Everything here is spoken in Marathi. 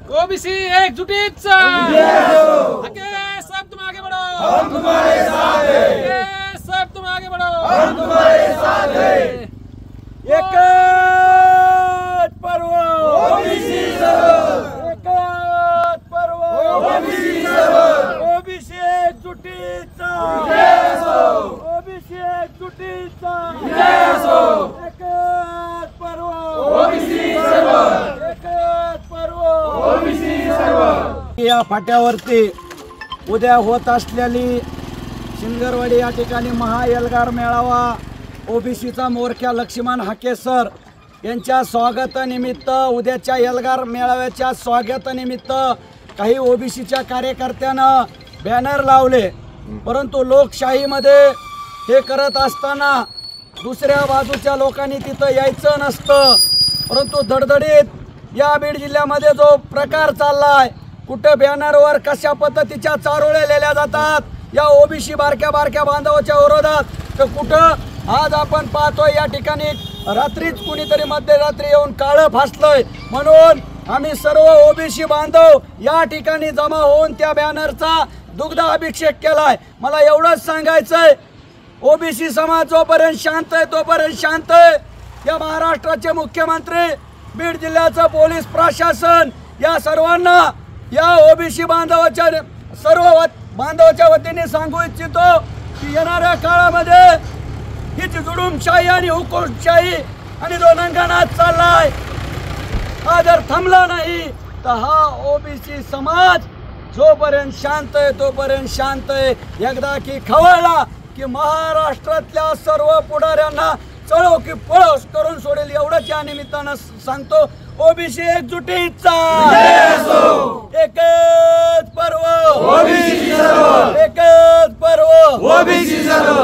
ओबीसी एकजुटीत आगे सब तुम आगे बढ़ो, हम तुम्हारे साथ हैं। आगे सब तुम आगे बढ़ो, हम तुम्हारे साथ हैं। एकच पर्व ओबीसी सर्व, एकच पर्व ओबीसी सर्व, ओबीसी एकजुटीचा विजय असो, ओबीसी एकजुटीचा विजय असो। एकच पर्व ओबीसी सर्व, एकच पर्व ओबीसी सर्व। या फाट्यावरती उद्या होत असलेली शिंगरवाडी या ठिकाणी महाएल्गार मेळावा ओबीसीचा मोरक्या लक्ष्मण हाके सर यांच्या स्वागतानिमित्त उद्याच्या एल्गार मेळाव्याच्या स्वागतानिमित्त काही ओबीसीच्या कार्यकर्त्यानं बॅनर लावले, परंतु लोकशाहीमध्ये हे करत असताना दुसऱ्या बाजूच्या लोकांनी तिथं यायचं नसतं। परंतु धडधडीत या बीड जिल्ह्यामध्ये जो प्रकार चाललाय, कुठं बॅनरवर कशा पद्धतीच्या चारोळे लिहिल्या जातात या ओबीसी बारक्या बारक्या बांधवाच्या विरोधात, तर कुठं आज आपण पाहतोय या ठिकाणी रात्रीच कुणीतरी मध्यरात्री येऊन काळं फासलंय। म्हणून आम्ही सर्व ओबीसी बांधव या ठिकाणी जमा होऊन त्या बॅनरचा दुग्ध अभिषेक केलाय। मला एवढंच सांगायचंय, ओबीसी समाज जोपर्यंत शांत आहे तोपर्यंत शांत आहे। या महाराष्ट्राचे मुख्यमंत्री, बीड जिल्ह्याचं पोलीस प्रशासन या सर्वांना या ओबीसी बांधवाच्या सर्व बांधवाच्या वतीने सांगू इच्छितो की येणाऱ्या काळामध्ये ही जी जुलूमशाही आणि हुकुमशाही आणि जो नंगानाच चाललाय, हा जर थांबला नाही तर हा ओबीसी समाज जोपर्यंत शांत आहे तोपर्यंत शांत आहे। एकदा की खवळला की महाराष्ट्रातल्या सर्व पुढाऱ्यांना चळो की पळो करून सोडेल, एवढंच या निमित्तानं सांगतो। ओबीसी एकजुटीचा एकच पर्व, ओबीसी सर्व, एकच पर्व, ओबीसी सर्व।